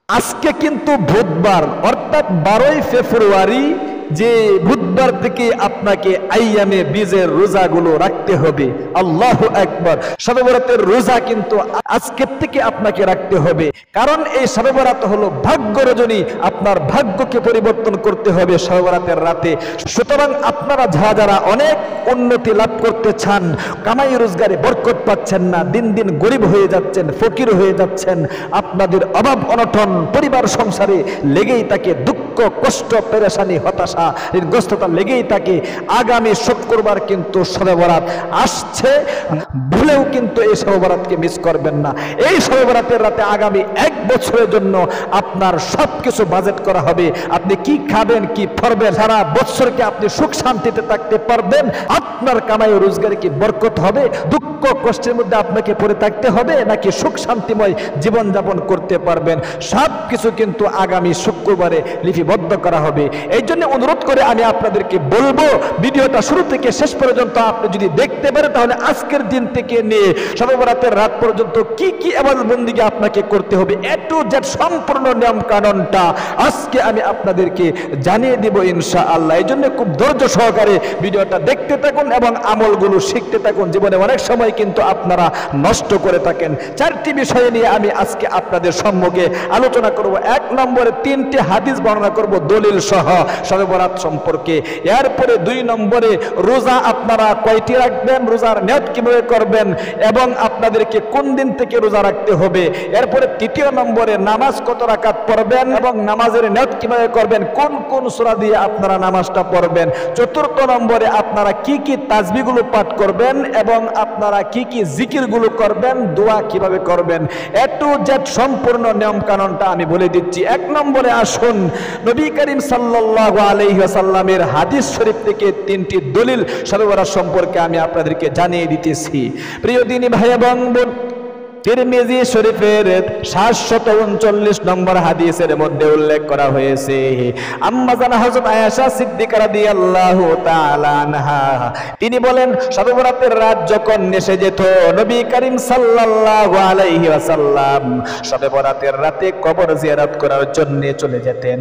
আজকে কিন্তু বুধবার, অর্থাৎ 12ই ফেব্রুয়ারি, যে বুধবার থেকে আপনাকে আইয়ামে বীজের রোজাগুলো রাখতে হবে। আল্লাহু আকবার। শবে বরাতের রোজা কিন্তু আজকের থেকে আপনাকে রাখতে হবে, কারণ এই শবে বরাত হলো ভাগ্য রজনী। আপনার ভাগ্যকে পরিবর্তন করতে হবে শবে বরাতের রাতে। সুতরাং আপনারা যারা অনেক উন্নতি লাভ করতে চান, কামাই রোজগারে বরকত পাচ্ছেন না, দিন দিন গরিব হয়ে যাচ্ছেন, ফকির হয়ে যাচ্ছেন, আপনাদের অভাব অনটন পরিবার সংসারে লেগেই থাকে, দুঃখ কষ্ট পেরেশানি হতাশা ঋণগ্রস্ততা লেগেই থাকে, আগামী শুক্রবার কিন্তু শবে বরাত আসছে, ভুলেও কিন্তু এই শবে বরাতকে মিস করবেন না। এই শবে বরাতের রাতে আগামী 1 বছরের জন্য আপনার সবকিছু বাজেট করা হবে। আপনি কি খাবেন, কি পরবেন, সারা বছরকে আপনি সুখ শান্তিতে থাকতে পারবেন। আপনার কামাই রোজগারে কি বরকত হবে? দুঃখ কষ্টের মধ্যে আপনাকে পড়ে থাকতে হবে, নাকি সুখ শান্তিময় জীবন যাপন করতে পারবেন? সবকিছু কিন্তু আগামী শুক্রবারে লিপিবদ্ধ করা হবে। এই জন্য অনুরোধ করে আমি আপনাদেরকে বলবো, ভিডিওটা শুরু থেকে শেষ পর্যন্ত আপনি যদি দেখতে পারেন, তাহলে আজকের দিন থেকে নিয়ে শবে বরাতের রাত পর্যন্ত কি কি ইবাদত বন্দেগী আপনাকে করতে হবে, এ টু জেড সম্পূর্ণ নিয়ম কানুনটা আজকে আমি আপনাদেরকে জানিয়ে দিব ইনশাআল্লাহ। এই জন্য খুব ধৈর্য সহকারে ভিডিওটা দেখতে থাকুন এবং আমলগুলো শিখতে থাকুন। জীবনে অনেক সময় কিন্তু আপনারা নষ্ট করে থাকেন। 4টি বিষয় নিয়ে আমি আজকে আপনাদের সম্মুখে আলোচনা করব। 1 নম্বরে 3টি হাদিস বর্ণনা করব দলিল সহ শবে বরাত সম্পর্কে। এরপরে 2 নম্বরে রোজা আপনারা কয়টি রাখবেন, রোজার নিয়ত কিভাবে করবেন এবং আপনাদেরকে কোন দিন থেকে রোজা রাখতে হবে। এরপরে 3য় নম্বরে নামাজ কত রাকাত পড়বেন এবং নামাজের নিয়ত কিভাবে করবেন, কোন কোন সূরা দিয়ে আপনারা নামাজটা পড়বেন। 4র্থ নম্বরে আপনারা কি কি তাসবিহগুলো পাঠ করবেন এবং আপনারা কি কি জিকিরগুলো করবেন, দোয়া কিভাবে করবেন, এ টু জেড সম্পূর্ণ নিয়ম কানুনটা আমি বলে দিচ্ছি। 1 নম্বরে আসুন, নবী করিম সাল্লাল্লাহু আলাইহি ওয়াসাল্লামের হাদিস শরীফ থেকে 3টি দলিল শবে বরাত সম্পর্কে আমি আপনাদেরকে জানিয়ে দিতেছি। প্রিয় দিনী ভাই এবং বোন, তিরমিজি শরীফের 739 নম্বর হাদিসের মধ্যে উল্লেখ করা হয়েছে, আম্মা জান হযরত আয়েশা সিদ্দিকা রাদিয়াল্লাহু তাআলা আনহা তিনি বলেন, শবে বরাতের রাত যখন এসে যেত, নবী করিম সাল্লাল্লাহু আলাইহি ওয়াসাল্লাম শবে বরাতের রাতে কবর জিয়ারত করার জন্য চলে যেতেন।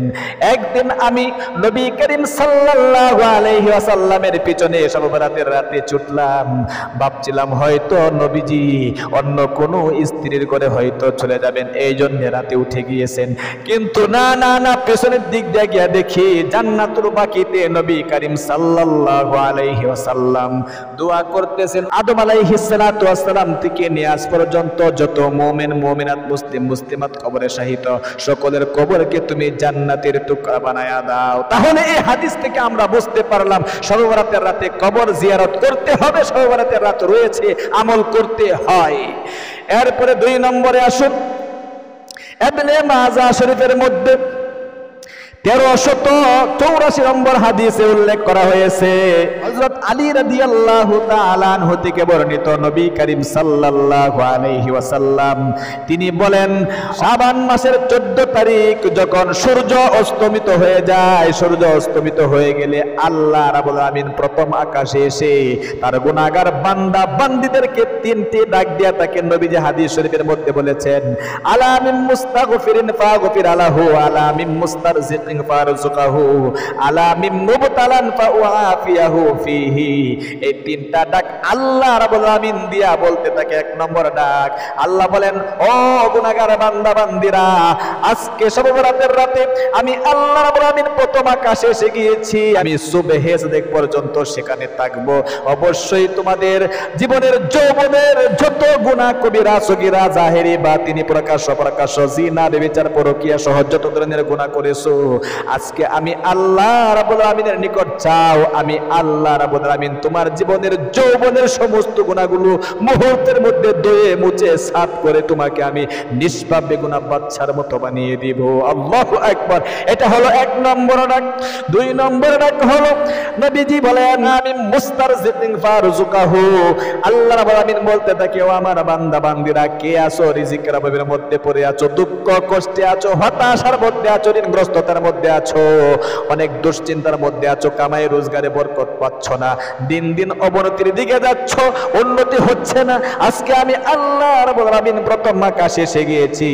একদিন আমি নবী করিম সাল্লাল্লাহু আলাইহি ওয়াসাল্লামের পিছনে শবে বরাতের রাতে ছুটলাম। ভাবছিলাম হয়তো নবীজি অন্য কোনো স্ত্রীর করে হয়তো চলে যাবেন, এই জন্য রাতে উঠে গিয়েছেন। কিন্তু না না না, পেছনের দিক দিয়ে গিয়ে দেখি জান্নাতুল বাকিতে নবী করিম সাল্লাল্লাহু আলাইহি ওয়াসাল্লাম দোয়া করতেছেন। আদম আলাইহিস সালাতু ওয়াস সালাম থেকে নিয়ে আজ পর্যন্ত যত মুমিন মুমিনাত মুসলিম মুসলিমাত কবরে শাহিদ, সকলের কবরকে তুমি জান্নাতের টুকরা বানায়া দাও। তাহলে এই হাদিস থেকে আমরা বুঝতে পারলাম শবে বরাতের রাতে কবর জিয়ারত করতে হবে, শবে বরাতের রাত রয়েছে, আমল করতে হয়। এরপরে 2 নম্বরে আসুন, ইবনে মাজাহ শরীফের মধ্যে 1384 নম্বর হাদিসে উল্লেখ করা হয়েছে, হযরত আলী রাদিয়াল্লাহু তাআলা আনহু থেকে বর্ণিত, নবী করিম সাল্লাল্লাহু আলাইহি ওয়াসাল্লাম তিনি বলেন, শাবান মাসের 14 তারিখ যখন সূর্য অস্তমিত হয়ে যায়, সূর্য অস্তমিত হয়ে গেলে আল্লাহ রাব্বুল আমিন প্রথম আকাশে এসে তার গুনাহগার বান্দা বান্দীদেরকে 3টি ডাক দিয়া থাকেন। নবীজি হাদিস শরীফের মধ্যে বলেছেন, আলা মিন মুস্তাগফিরিন ফাগফির আলাহু, আলা মিন মুস্তারজিকিন ফারজুকাহু, আলা মিন মুবতালান ফাউআফিয়াহু ফিহি। এই 3টা ডাক আল্লাহ রাব্বুল আমিন দিয়া বলতে থাকে। 1 নম্বর ডাক, আল্লাহ বলেন, ও গুনাহগার বান্দা বান্দীরা, আজকে শবে বরাতের রাতে আমি আল্লাহ রাব্বুল আমিন প্রথম আকাশে এসে গিয়েছি, আমি সুবহে সাদেক পর্যন্ত সেখানে থাকবো। অবশ্যই তোমাদের জীবনের যৌবনের যত গুনাহ কবিরা সগীরা জাহেরি বাতিনি প্রকাশ্য অপ্রকাশ্য জিনা ব্যভিচার পরকীয়া সহ যত ধরনের গুনাহ করেছো, আজকে আমি আল্লাহ রাব্বুল আমিনের নিকট চাও, আমি আল্লাহ রাব্বুল আমিন তোমার জীবনের যৌবনের সমস্ত গুনাহগুলো মুহূর্তের মধ্যে ধুয়ে মুছে সাফ করে তোমাকে আমি নিষ্পাপ বেগুনা বাচ্চার মতো বানিয়ে দিব। আল্লাহু আকবার। এটা হলো 1 নম্বর ডাক। 2 নম্বর ডাক হলো, নবীজি বলেন, আমি মুস্তারজিকিন ফারজুকাহু, আল্লাহ রাব্বুল আমিন বলতে থাকে, ও আমার বান্দা বান্দীরা, কে আছো রিজিকের অভাবের মধ্যে পড়ে আছো, দুঃখ কষ্টে আছো, হতাশার মধ্যে আছো, ঋণগ্রস্ততার মধ্যে আছো, অনেক দুশ্চিন্তার মধ্যে আছো, কামাই রোজগারে বরকত পাচ্ছ না, দিন দিন অবনতির দিকে যাচ্ছ, উন্নতি হচ্ছে না। আজকে আমি আল্লাহ রাব্বুল আলামিন প্রথম আকাশে এসে গিয়েছি,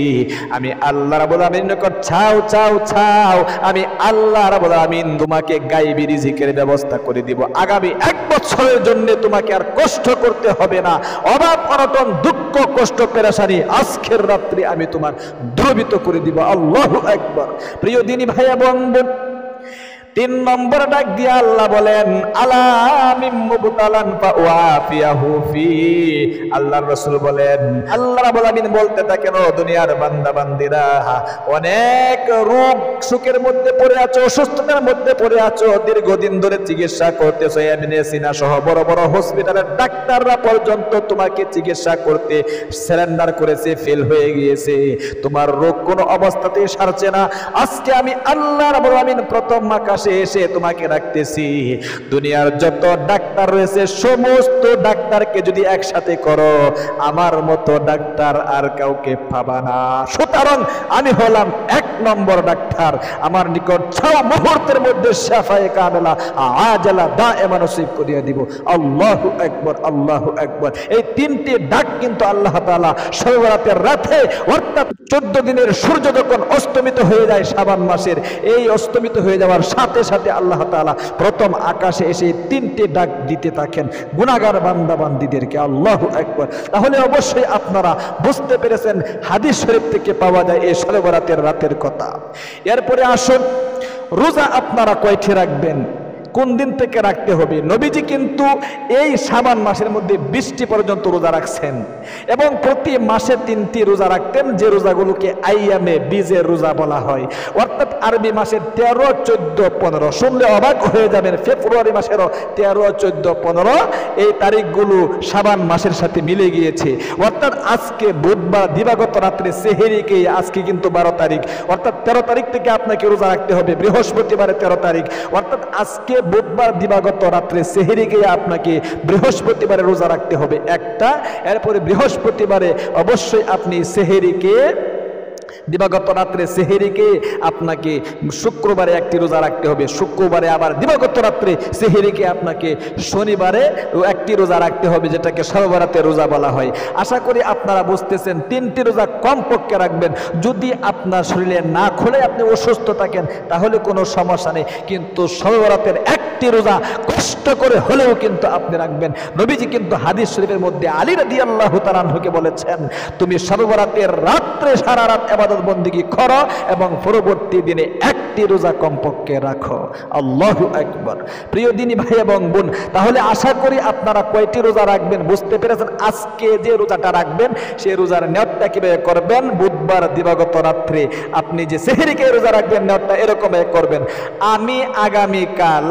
আমি আল্লাহ রাব্বুল আলামিনের নিকট চাও চাও চাও, আমি আল্লাহ রাব্বুল আলামিন তোমাকে গায়বী রিজিকের ব্যবস্থা করে দিব। আগামী 1 বছরের জন্য তোমাকে আর কষ্ট করতে হবে না, অভাব অনটন দুঃখ কষ্ট পেরেশানি আজকের রাত্রে আমি তোমার দ্রবিত করে দিব। আল্লাহু আকবার। প্রিয় দিনী ভাই এবং বোন, 3 নম্বর ডাক দিয়ে আল্লাহ বলেন আলা মিন মুবতালান ফাওয়াফিয়াহু ফি। আল্লাহর রাসূল বলেন, আল্লাহ রাব্বুল আমিন বলতে থাকেন, ও দুনিয়ার বান্দা বান্দিরা, অনেক রোগ সুখের মধ্যে পড়ে আছো, অসুস্থতার মধ্যে পড়ে আছো, দীর্ঘদিন ধরে চিকিৎসা করতেছো, এমনি সিনা সহ বড় বড় হসপিটালের ডাক্তাররা পর্যন্ত তোমাকে চিকিৎসা করতে সারেন্ডার করেছে, ফেল হয়ে গিয়েছে, তোমার রোগ কোনো অবস্থাতেই সারছে না। আজকে আমি আল্লাহ রাব্বুল আমিন প্রথম আকাশে এসে তোমাকে রাখতেছি। দুনিয়ার যত ডাক্তার রয়েছে সমস্ত ডাক্তারকে যদি একসাথে করো, আমার মতো ডাক্তার আর কাউকে পাবা না। সুতরাং আমি হলাম 1 নম্বর ডাক্তার। আমার নিকট 6 মুহূর্তের মধ্যে শাফায়ে কামেলা আজালা দায়েমা নসিব করিয়ে দিব। আল্লাহু আকবার, আল্লাহু আকবার। এই 3টি ডাক কিন্তু আল্লাহ তাআলা শবে বরাতের রাতে, অর্থাৎ 14 দিনের সূর্য যখন অস্তমিত হয়ে যায় শাবান মাসের, এই অস্তমিত হয়ে যাওয়ার সাথে সাথে আল্লাহ তাআলা প্রথম আকাশে এসে 3টি ডাক দিতে থাকেন গুনাহগার বান্দা বান্দীদেরকে। আল্লাহু আকবার। তাহলে অবশ্যই আপনারা বুঝতে পেরেছেন হাদিস শরীফ থেকে পাওয়া যায় এই শবে বরাতের রাতের কথা। এরপরে আসুন, রোজা আপনারা কয়টি রাখবেন, কোন দিন থেকে রাখতে হবে? নবীজি কিন্তু এই শাবান মাসের মধ্যে 20টি পর্যন্ত রোজা রাখছেন এবং প্রতি মাসে 3টি রোজা রাখতেন, যে রোজাগুলোকে আইয়ামে বীজের রোজা বলা হয়। অর্থাৎ আরবি মাসের 13, 14, 15, শুনলে অবাক হয়ে যাবেন, ফেব্রুয়ারি মাসেরও 13, 14, 15 এই তারিখগুলো শাবান মাসের সাথে মিলে গিয়েছে। অর্থাৎ আজকে বুধবার দিবাগত রাত্রে সেহেরিকে, আজকে কিন্তু 12 তারিখ, অর্থাৎ 13 তারিখ থেকে আপনাকে রোজা রাখতে হবে, বৃহস্পতিবারে 13 তারিখ, অর্থাৎ আজকে বুধবার দিবাগত রাত্রে সেহেরিকে আপনাকে বৃহস্পতিবারে রোজা রাখতে হবে একটা। এরপরে বৃহস্পতিবারে অবশ্যই আপনি সেহেরিকে, দিবাগত রাত্রে সেহেরিকে আপনাকে শুক্রবারে একটি রোজা রাখতে হবে, শুক্রবারে আবার দিবাগত রাত্রে সেহেরিকে আপনাকে শনিবারে একটি রোজা রাখতে হবে, যেটাকে শবে বরাতের রোজা বলা হয়। আশা করি আপনারা বুঝতেছেন, 3টি রোজা কমপক্ষে রাখবেন। যদি আপনার শরীরে না খোলে, আপনি অসুস্থ থাকেন, তাহলে কোনো সমস্যা নেই, কিন্তু শবে বরাতের একটি রোজা কষ্ট করে হলেও কিন্তু আপনি রাখবেন। নবীজি কিন্তু হাদিস শরীফের মধ্যে আলী রাদিয়াল্লাহু তাআলা আনহুকে বলেছেন, তুমি শবে বরাতের রাত্রে সারা রাত ইবাদত বন্দেগী করো এবং পরবর্তী দিনে একটি রোজা কমপক্ষে রাখো। আল্লাহু আকবার। প্রিয় দিনী ভাই এবং বোন, তাহলে আশা করি আপনারা কয়টি রোজা রাখবেন বুঝতে পেরেছেন। আজকে যে রোজাটা রাখবেন সেই রোজার নিয়তটা কিভাবে করবেন? বুধবার দিবাগত রাত্রে আপনি যে সেহরিকে রোজা রাখবেন, নিয়তটা এরকম করবেন, আমি আগামীকাল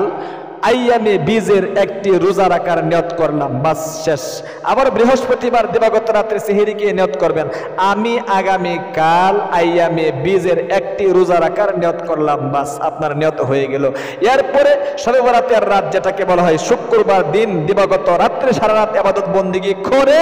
আইয়ামে বীজের একটি রোজা রাখার নিয়ত করলাম, বাস শেষ। আবার বৃহস্পতিবার দিবাগত রাত্রে সেহরিকে নিয়ত করবেন, আমি আগামীকাল আইয়ামে বীজের একটি রোজা রাখার নিয়ত করলাম, বাস আপনার নিয়ত হয়ে গেল। এরপরে শবে বরাতের রাত, যেটাকে বলা হয় শুক্রবার দিন দিবাগত রাত্রে সারা রাত ইবাদত বন্দেগী করে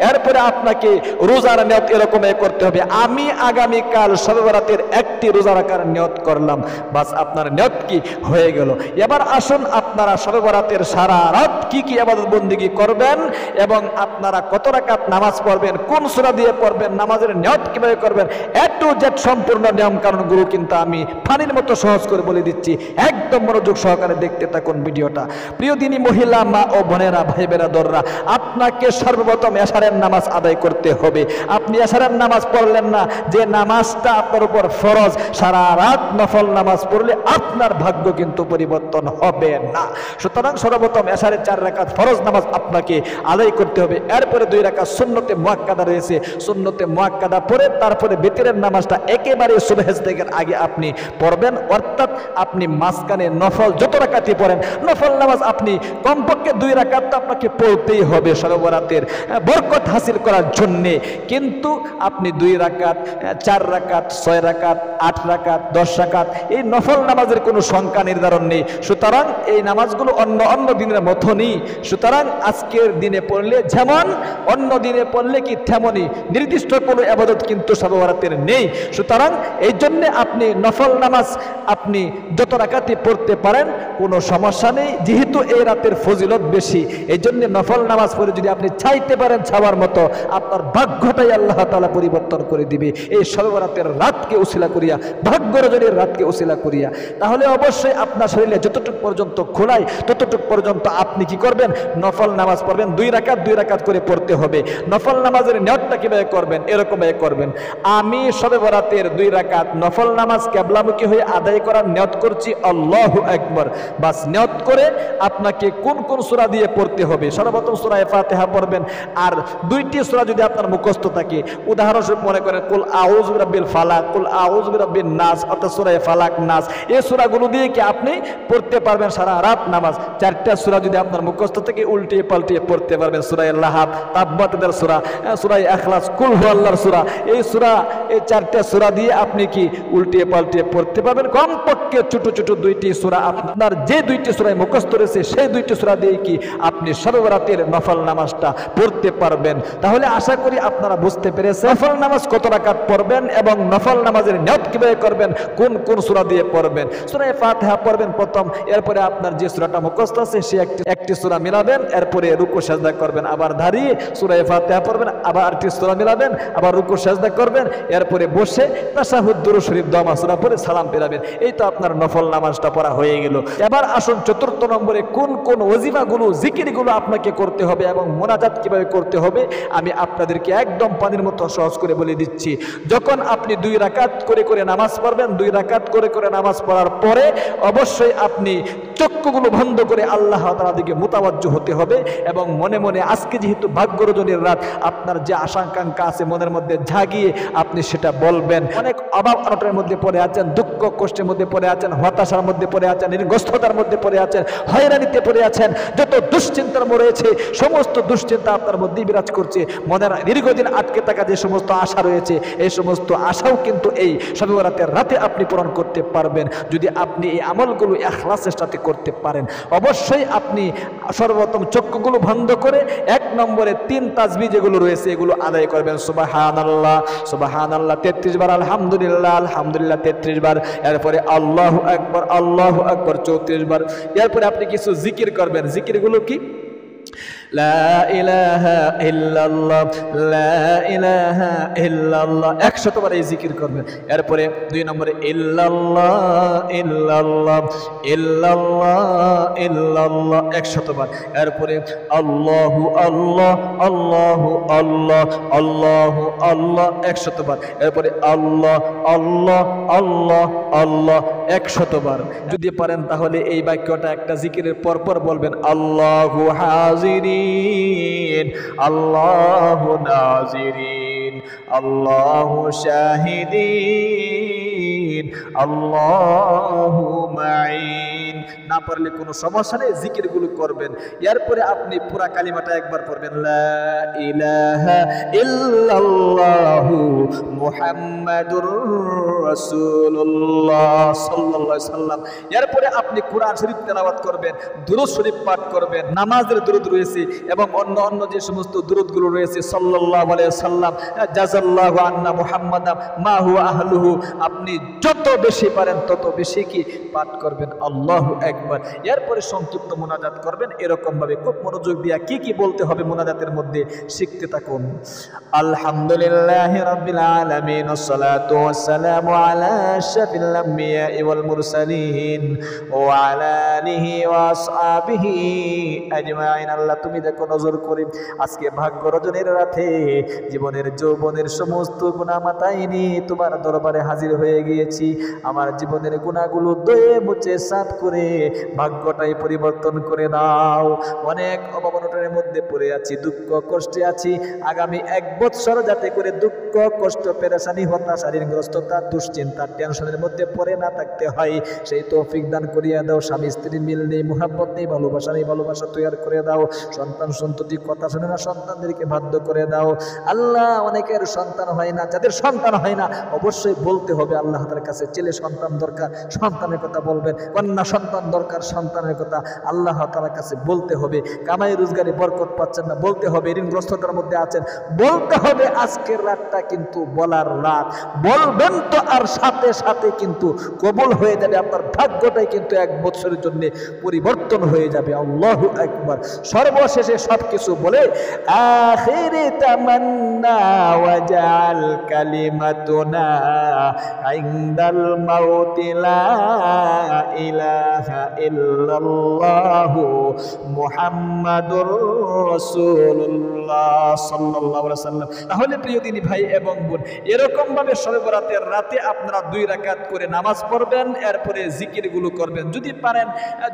এরপরে আপনাকে রোজার নিয়ত এরকম করতে হবে, আমি আগামীকাল শবে বরাতের একটি রোজা রাখার নিয়ত করলাম, বাস আপনার নিয়ত কি হয়ে গেল। এবার আসুন আপনারা শবে বরাতের সারা রাত কি কি ইবাদত বন্দেগী করবেন এবং আপনারা কত রাকাত নামাজ পড়বেন, কোন সূরা দিয়ে পড়বেন, নামাজের নিয়ত কিভাবে করবেন, A to Z সম্পূর্ণ নিয়ম কানুনগুলো কিন্তু আমি পানির মতো সহজ করে বলে দিচ্ছি। একদম মনোযোগ সহকারে দেখতে থাকুন ভিডিওটা। প্রিয় দিনী মহিলা, মা ও বোনেরা, ভাই বেরাদররা, আপনাকে সর্বপ্রথম এশারের নামাজ আদায় করতে হবে। আপনি এশারের নামাজ পড়লেন না, যে নামাজটা আপনার উপর ফরজ, সারা রাত নফল নামাজ পড়লে আপনার ভাগ্য কিন্তু পরিবর্তন হবে না। সুতরাং সর্বপ্রথম এশারের 4 রাকাত ফরজ নামাজ আপনাকে আদায় করতে হবে। এরপরে 2 রাকাত সুন্নতে মুআক্কাদা রয়েছে, সুন্নতে মুআক্কাদা পড়ে তারপরে বিতরের নামাজটা একেবারে সুবহ থেকে আগে আপনি পড়বেন। অর্থাৎ আপনি মাঝখানে নফল যত রাকাতই পড়েন, নফল নামাজ আপনি কমপক্ষে 2 রাকাত তো আপনাকে পড়তেই হবে শবে বরাতের বরকত হাসিল করার জন্য। কিন্তু আপনি 2 রাকাত, 4 রাকাত, 6 রাকাত, 8 রাকাত, 10 রাকাত, এই নফল নামাজের কোনো সংখ্যা নির্ধারণ নেই। সুতরাং এই এই নামাজগুলো অন্য অন্য দিনের মতনই, সুতরাং আজকের দিনে পড়লে যেমন অন্য দিনে পড়লে কি তেমনই, নির্দিষ্ট কোনো ইবাদত কিন্তু শবে বরাতের নেই। সুতরাং এই জন্যে আপনি নফল নামাজ আপনি যত রাকাতই পড়তে পারেন কোনো সমস্যা নেই, যেহেতু এই রাতের ফজিলত বেশি। এই জন্য নফল নামাজ পড়ে যদি আপনি চাইতে পারেন ছাওয়ার মতো, আপনার ভাগ্যটাই আল্লাহ তাআলা পরিবর্তন করে দিবে এই শবে বরাতের রাতকে উসিলা করিয়া, ভাগ্য রজনীর রাতকে উসিলা করিয়া। তাহলে অবশ্যই আপনার শরীরে যতটুকু পর্যন্ত খোলায় ততটুকু পর্যন্ত আপনি কি করবেন, নফল নামাজ পড়বেন। 2 রাকাত করে পড়তে হবে। নফল নামাজের নিয়তটা কিভাবে করবেন, এরকম ভাবে করবেন, আমি শবে বরাতের 2 রাকাত নফল নামাজ কিবলামুখী হয়ে আদায় করার নিয়ত করছি, আল্লাহু আকবার। বাস নিয়ত করে আপনাকে কোন কোন সূরা দিয়ে পড়তে হবে, সর্বপ্রথম সূরা ফাতিহা পড়বেন। আর 2টি সূরা যদি আপনার মুখস্থ থাকে, উদাহরণস্বরূপ মনে করেন কুল আউযু বিরাব্বিল ফালাক, কুল আউযু বিরাব্বিন নাস, অর্থাৎ সূরা ফালাক নাস, এই সূরাগুলো দিয়ে কি আপনি পড়তে পারবেন সারা রাত নামাজ। 4টা সূরা যদি আপনার মুখস্থ থেকে উল্টিয়ে পাল্টিয়ে পড়তে পারবেন, সূরা লাহাব, তাব্বাতের সূরা, সূরা ইখলাস, কুল হুয়াল্লাহর সূরা, এই সূরা, এই 4টা সূরা দিয়ে আপনি কি উল্টিয়ে পাল্টিয়ে পড়তে পারবেন। কমপক্ষে ছোট ছোট 2টি সূরা, আপনার যে 2টি সূরায় মুখস্থ রয়েছে সেই 2টি সূরা দিয়ে কি আপনি শবে বরাতের নফল নামাজটা পড়তে পারবেন। তাহলে আশা করি আপনারা বুঝতে পেরেছেন নফল নামাজ কত রাকাত পড়বেন এবং নফল নামাজের নিয়ত কিভাবে করবেন, কোন কোন সূরা দিয়ে পড়বেন। সূরা ফাতিহা পড়বেন প্রথম, এরপরে আপনার যে সূরাটা মুখস্থ আছে সে একটি সূরা মিলাবেন, এরপরে রুকু সিজদা করবেন, আবার দাঁড়িয়ে সূরা ফাতিহা পড়বেন, আবার আরেকটি সূরা মিলাবেন, আবার রুকু সিজদা করবেন, এরপরে বসে তাশাহুদ দুরূদ শরীফ দোয়া সূরা পড়ে সালাম ফেরাবেন। এই তো আপনার নফল নামাজটা পড়া হয়ে গেল। এবার আসুন 4র্থ নম্বরে কোন কোন ওয়াজিফাগুলো, জিকিরগুলো আপনাকে করতে হবে এবং মোনাজাত কিভাবে করতে হবে আমি আপনাদেরকে একদম পানির মতো সহজ করে বলে দিচ্ছি। যখন আপনি 2 রাকাত করে নামাজ পড়বেন, 2 রাকাত করে নামাজ পড়ার পরে অবশ্যই আপনি চক্ষুগুলো বন্ধ করে আল্লাহ তাআলার দিকে মুতাওয়াজ্জহ হতে হবে এবং মনে মনে আজকে যেহেতু ভাগ্য রজনীর রাত, আপনার যে আশঙ্কা আছে মনের মধ্যে জাগিয়ে আপনি সেটা বলবেন। অনেক অভাব অনটনের মধ্যে পড়ে আছেন, দুঃখ কষ্টের মধ্যে পড়ে আছেন, হতাশার মধ্যে পড়ে আছেন, ঋণগ্রস্ততার মধ্যে পড়ে আছেন, হয়রানিতে পড়ে আছেন, যত দুশ্চিন্তার রয়েছে সমস্ত দুশ্চিন্তা আপনার মধ্যে বিরাজ করছে। মনের দীর্ঘদিন আটকে থাকা যে সমস্ত আশা রয়েছে এই সমস্ত আশাও কিন্তু এই শবে বরাতের রাতে আপনি পূরণ করতে পারবেন যদি আপনি এই আমলগুলো ইখলাসের সাথে করতে পারেন। অবশ্যই আপনি সর্বপ্রথম চক্ষুগুলো বন্ধ করে 1 নম্বরে 3 তাসবিহ যেগুলো রয়েছে এগুলো আদায় করবেন। সুবহানাল্লাহ সুবহানাল্লাহ 33 বার, আলহামদুলিল্লাহ আলহামদুলিল্লাহ 33 বার, এরপরে আল্লাহু আকবার 34 বার। এরপরে আপনি কিছু জিকির করবেন। জিকিরগুলো কি? লা ইলাহা ইল্লাল্লাহ, লা ইলাহা ইল্লাল্লাহ 100 বার এই জিকির করবেন। এরপরে 2 নম্বরে ইল্লাল্লাহ ইল্লাল্লাহ ইল্লাল্লাহ ইল্লাল্লাহ 100 বার। এরপরে আল্লাহু আল্লাহ আল্লাহু আল্লাহ আল্লাহু আল্লাহ 100 বার। এরপরে আল্লাহ আল্লাহ আল্লাহ আল্লাহ 100 বার। যদি পারেন তাহলে এই বাক্যটা একটা জিকিরের পরপর বলবেন। আল্লাহু হাজিরিন আল্লাহু নাজিরিন আল্লাহু শাহিদিন আল্লাহু মাঈন। না পারলে কোনো সমস্যা নেই, জিকিরগুলো করবেন। এরপরে আপনি পুরা কালিমাটা একবার পড়বেন, লা ইলাহা ইল্লাল্লাহু মুহাম্মাদুর রাসূলুল্লাহ সাল্লাল্লাহু আলাইহি সাল্লাম। এরপরে আপনি কোরআন শরীফ তেলাওয়াত করবেন, দুরূদ শরীফ পাঠ করবেন। নামাজের দুরূদ রয়েছে এবং অন্য যে সমস্ত দুরূদগুলো রয়েছে সাল্লাল্লাহু আলাইহি সাল্লাম, জাযাল্লাহু আন্না মুহাম্মাদাম মা হুয়া আহলুহু, আপনি যত বেশি পারেন তত বেশি কি পাঠ করবেন। আল্লাহু আকবার। এরপরে সংক্ষিপ্ত মুনাজাত করবেন এরকম ভাবে, খুব মনোযোগ দিয়া কি কি বলতে হবে মুনাজাতের মধ্যে শিখতে থাকুন। আলহামদুলিল্লাহি রাব্বিল আলামিন ওয়াসসালাতু ওয়াসসালামু আলা আশরাফিল আমবিয়া ওয়াল মুরসালিন ওয়া আলা আলিহি ওয়া আসহাবিহি আজমাইন। আল্লাহ তুমি দেখো নজর করে আজকে ভাগ্য রজনীর রাতে জীবনের যৌবনের সমস্ত গুনাহ মাথায় নিয়ে তোমার দরবারে হাজির হয়ে গিয়েছি। আমার জীবনের গুনাহগুলো ধুয়ে মুছে সাফ করে ভাগ্যটাই পরিবর্তন করে দাও। অনেক অভাব অনটনের মধ্যে পড়ে আছি, দুঃখ কষ্টে আছি, আগামী 1 বছর যাতে করে দুঃখ কষ্ট পেরেশানি হতাশা ঋণগ্রস্ততা দুশ্চিন্তা টেনশনের মধ্যে পড়ে না থাকতে হয়, সেই তৌফিক দান করিয়া দাও। স্বামী স্ত্রী মিল নেই, মুহাব্বত নেই, ভালোবাসা নেই, ভালোবাসা তৈরি করে দাও। সন্তান সন্ততি কথা শুনে না, সন্তানদেরকে বাধ্য করে দাও আল্লাহ। অনেকের সন্তান হয় না, যাদের সন্তান হয় না অবশ্যই বলতে হবে আল্লাহ তার কাছে, ছেলে সন্তান দরকার সন্তানের কথা বলবেন, কন্যা সন্তান দরকার সন্তানের কথা আল্লাহ তাআলার কাছে বলতে হবে। কামাই রোজগারে বরকত পাচ্ছেন না, বলতে হবে। ঋণগ্রস্ততার মধ্যে আছেন, বলতে হবে। আজকের রাতটা কিন্তু বলার রাত, বলবেন তো আর সাথে সাথে কিন্তু কবুল হয়ে যাবে। আপনার ভাগ্যটাই কিন্তু 1 বছরের জন্য পরিবর্তন হয়ে যাবে। আল্লাহু আকবার। সর্বশেষে সবকিছু বলে আখিরে তামান্না ওয়াজাল কালিমাতুনা ইনদাল মাউতি লা ইলাহা ইল্লাল্লাহু মুহাম্মাদুর রাসূলুল্লাহ সাল্লাল্লাহু আলাইহি ওয়াসাল্লাম। তাহলে প্রিয় দিনী ভাই এবং বোন, এরকম ভাবে শবে বরাতের রাতে আপনারা 2 রাকাত করে নামাজ পড়বেন, এরপরে জিকিরগুলো করবেন। যদি পারেন,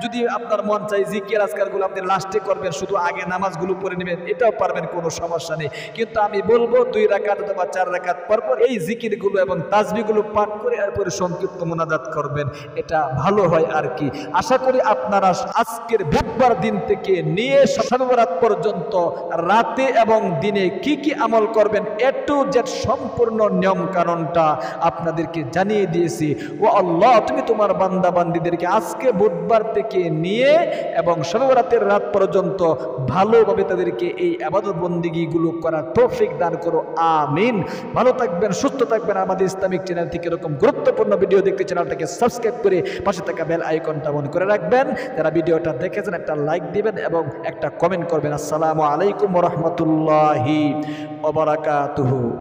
যদি আপনার মন চাই জিকির আজকারগুলো আপনি লাস্টে করবেন, শুধু আগে নামাজগুলো পড়ে নেবেন, এটাও পারবেন, কোনো সমস্যা নেই। কিন্তু আমি বলবো 2 রাকাত অথবা 4 রাকাত পরপর এই জিকিরগুলো এবং তাসবিহগুলো পাঠ করে এরপরে সংক্ষিপ্ত মোনাজাত করবেন, এটা ভালো হয় আর কি। আশা করি আপনারা আজকের বুধবার দিন থেকে নিয়ে শবে বরাত পর্যন্ত রাতে এবং দিনে কি কি আমল করবেন A to Z সম্পূর্ণ নিয়ম কানুনটা আপনাদেরকে জানিয়ে দিয়েছি। ও আল্লাহ, তুমি তোমার বান্দা বান্দীদেরকে আজকে বুধবার থেকে নিয়ে এবং শবে বরাতের রাত পর্যন্ত ভালোভাবে তাদেরকে এই ইবাদত বন্দেগীগুলো করার তৌফিক দান করো, আমিন। ভালো থাকবেন, সুস্থ থাকবেন। আমাদের ইসলামিক চ্যানেল থেকে এরকম গুরুত্বপূর্ণ ভিডিও দেখতে চ্যানেলটাকে সাবস্ক্রাইব করে পাশে থাকা বেল আইকনটা অন করে রাখবেন। যারা ভিডিওটা দেখেছেন একটা লাইক দিবেন এবং একটা কমেন্ট করবেন। আসসালামু আলাইকুম ওয়া রাহমাতুল্লাহি ওয়া বারাকাতুহু।